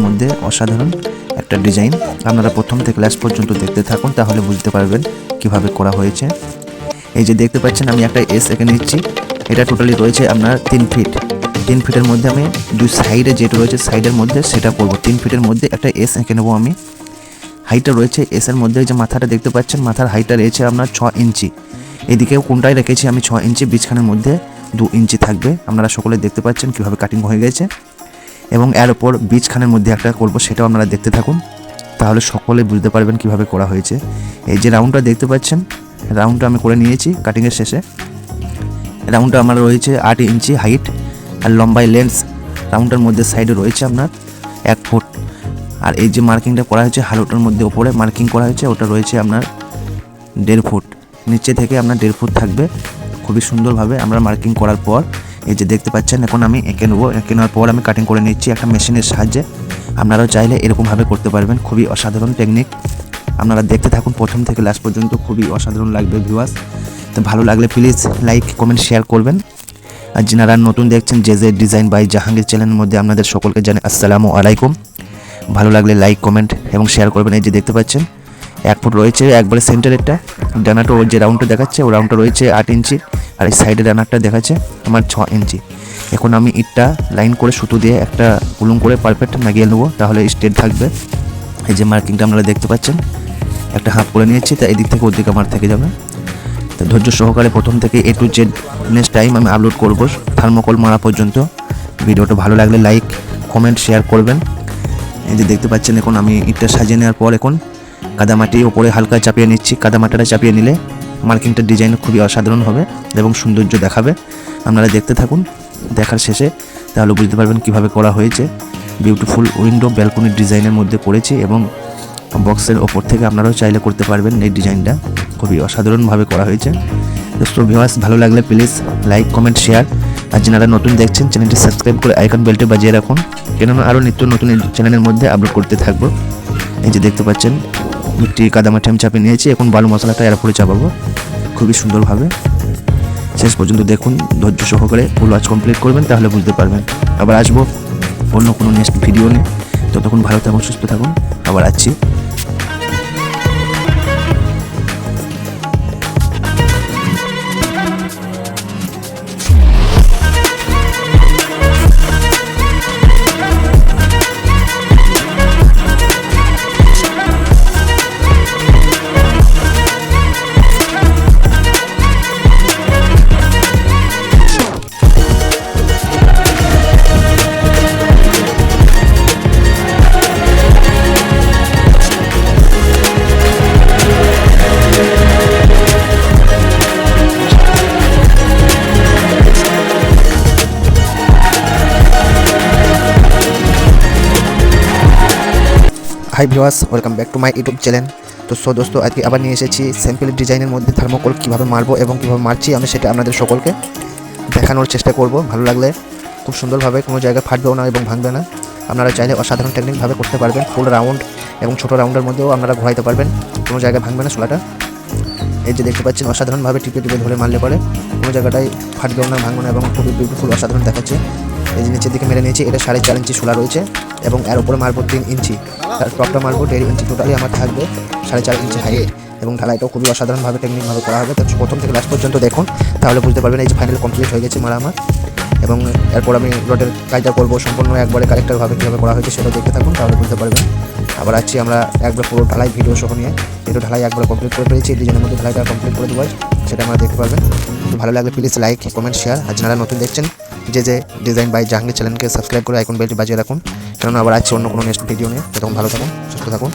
মধ্যে অসাধারণ একটা ডিজাইন। আপনারা প্রথম থেকে লাস্ট পর্যন্ত দেখতে থাকুন, তাহলে বুঝতে পারবেন কিভাবে করা হয়েছে। এই যে দেখতে পাচ্ছেন আমি একটা এস এঁকে নিচ্ছি। এটা টোটালি রয়েছে আপনার 3 ফিট। 3 ফিটের মধ্যে আমি দুই সাইডে যেটা রয়েছে সাইডের মধ্যে সেটা করব। 3 ফিটের মধ্যে একটা এস এঁকে নেবো আমি। হাইটটা রয়েছে এসের মধ্যে, যে মাথাটা দেখতে পাচ্ছেন মাথার হাইটটা রয়েছে আপনার 6 ইঞ্চি। এদিকেও কোনটাই রেখেছি আমি 6 ইঞ্চি, বিছখানের মধ্যে 2 ইঞ্চি থাকবে। আপনারা সকলে দেখতে পাচ্ছেন কীভাবে কাটিং হয়ে গেছে। এবং এর ওপর বিছখানের মধ্যে একটা করব, সেটাও আপনারা দেখতে থাকুন, তাহলে সকলে বুঝতে পারবেন কিভাবে করা হয়েছে। এই যে রাউন্ডটা দেখতে পাচ্ছেন, রাউন্ডটা আমি করে নিয়েছি কাটিংয়ের শেষে। রাউন্ডটা আমার রয়েছে 8 ইঞ্চি হাইট, আর লম্বাই লেন্স রাউন্ডটার মধ্যে সাইডে রয়েছে আপনার 1 ফুট। আর এই যে মার্কিংটা করা হয়েছে হালুটার মধ্যে ওপরে মার্কিং করা হয়েছে, ওটা রয়েছে আপনার 1.5 ফুট। নিচে থেকে আপনার 1.5 ফুট থাকবে। খুবই সুন্দরভাবে আমরা মার্কিং করার পর এই যে দেখতে পাচ্ছেন এখন আমি এঁকে নেবো। এঁকে নেওয়ার পর আমি কাটিং করে নিচ্ছি একটা মেশিনের সাহায্যে। আপনারাও চাইলে এরকমভাবে করতে পারবেন। খুবই অসাধারণ টেকনিক। আপনারা দেখতে থাকুন প্রথম থেকে লাস্ট পর্যন্ত, খুবই অসাধারণ লাগবে ভিউয়ার্স। তো ভালো লাগলে প্লিজ লাইক কমেন্ট শেয়ার করবেন। আর যারা নতুন দেখছেন যে ডিজাইন বাই জাহাঙ্গীর চ্যানেলের মধ্যে আপনাদের সকলকে জানাই আসসালামু আলাইকুম। ভালো লাগলে লাইক কমেন্ট এবং শেয়ার করবেন। এই যে দেখতে পাচ্ছেন 1 ফুট রয়েছে একবারে সেন্টারেরটা। ডানাটা যে রাউন্ডটা দেখাচ্ছে ওই রাউন্ডটা রয়েছে 8 ইঞ্চি, আর এই সাইডের ডানারটা দেখাচ্ছে আমার 6 ইঞ্চি। এখন আমি ইটটা লাইন করে সুতো দিয়ে একটা উলুং করে পারফেক্ট লাগিয়ে নেবো, তাহলে স্ট্রেট থাকবে। এই যে মার্কিংটা আপনারা দেখতে পাচ্ছেন একটা হাফ করে নিয়েছি, তা এদিক থেকে ওদিকে আমার থেকে যাবে। তো ধৈর্য সহকারে প্রথম থেকে A to Z next time আমি আপলোড করব থার্মোকল মারা পর্যন্ত। ভিডিওটা ভালো লাগলে লাইক কমেন্ট শেয়ার করবেন। এই যে দেখতে পাচ্ছেন এখন আমি ইটটা সাজিয়ে নেওয়ার পর এখন কাদামাটি ওপরে হালকা চাপিয়ে নিচ্ছি। কাদামাটিটা চাপিয়ে নিলে মার্কিংটা ডিজাইন খুবই অসাধারণ হবে এবং সৌন্দর্য দেখাবে। আপনারা দেখতে থাকুন, দেখার শেষে তাহলে বুঝতে পারবেন কিভাবে করা হয়েছে। বিউটিফুল উইন্ডো ব্যালকনির ডিজাইনের মধ্যে করেছি এবং বক্সের ওপর থেকে আপনারাও চাইলে করতে পারবেন। এই ডিজাইনটা খুবই অসাধারণভাবে করা হয়েছে। দোস্ত ভিউয়ার্স ভালো লাগলে প্লিজ লাইক কমেন্ট শেয়ার। আর যারা নতুন দেখছেন চ্যানেলটি সাবস্ক্রাইব করে আইকন বেলটি বাজিয়ে রাখুন, কেননা আরও নিত্য নতুন চ্যানেলের মধ্যে আপলোড করতে থাকবো। এই যে দেখতে পাচ্ছেন মিট্টি কাদামাটি আমি চাপিয়ে নিয়েছি, এখন বালু মশলাটা এর উপরে চাপাবো খুবই সুন্দরভাবে। শেষ পর্যন্ত দেখুন, ধৈর্য সহকারে ফুল ওয়াচ কমপ্লিট করবেন, তাহলে বুঝতে পারবেন। আবার আসবো অন্য কোনো নেক্সট ভিডিও নিয়ে। ততক্ষণ ভালো থাকুন, সুস্থ থাকুন, আবার আসছি। Hi viewers, welcome back to my YouTube channel. তো দোস্ত আজকে আবার নিয়ে এসেছি সিম্পল ডিজাইনের মধ্যে থার্মোকল কীভাবে মারবো এবং কীভাবে মারছি আমি সেটা আপনাদের সকলকে দেখানোর চেষ্টা করব। ভালো লাগলে খুব সুন্দরভাবে, কোনো জায়গায় ফাটবেও না এবং ভাঙবে না। আপনারা চাইলে অসাধারণ টেকনিকভাবে করতে পারবেন। ফুল রাউন্ড এবং ছোটো রাউন্ডের মধ্যেও আপনারা ঘোরাইতে পারবেন, কোনো জায়গায় ভাঙবে না সোলাটা। এই যে দেখতে পাচ্ছেন অসাধারণভাবে টিপে টিপে ধরে মারলে পরে কোনো জায়গাটায় ফাটবেও না, ভাঙবে না এবং খুবই বিউটিফুল অসাধারণ দেখাচ্ছে। এই যে নিচের দিকে মেরে নিয়েছি, এটা 4.5 ইঞ্চি সোলা রয়েছে এবং এর উপরে মারবো 3 ইঞ্চি, তার টপটা মারবো 1.5 ইঞ্চি। টোটালি আমার থাকবে 4.5 ইঞ্চি হাইট এবং ঢালাইটাও খুবই অসাধারণভাবে টেকনিকভাবে করা হবে। তো প্রথম থেকে লাস্ট পর্যন্ত দেখুন, তাহলে বুঝতে পারবেন। এই যে ফাইনাল কমপ্লিট হয়ে গেছে মারা আমার, এবং এরপর আমি রডের কাজটা করবো সম্পূর্ণ একবারে কারেক্টারভাবে কীভাবে করা হয়েছে সেটাও দেখতে থাকুন, তাহলে বুঝতে পারবেন। আবার আসছি আমরা একবার পুরো ঢালাই ভিডিও সহ নিয়ে। এটা ঢালাই একবার কমপ্লিট করে ফেলেছি, এই ডিজাইনের মধ্যে ঢালাইটা কমপ্লিট করে দেবো, সেটা আমরা দেখতে পারবেন। তো ভালো লাগলে প্লিজ লাইক কমেন্ট শেয়ার। আর যারা নতুন দেখছেন যে ডিজাইন বাই জাহাঙ্গীর চ্যানেলকে সাবস্ক্রাইব করে আইকন বেলটি বাজিয়ে রাখুন, কেননা আবার আছে অন্য কোনো নেক্সট ভিডিও নিয়ে। তখন ভালো থাকুন, সুস্থ থাকুন।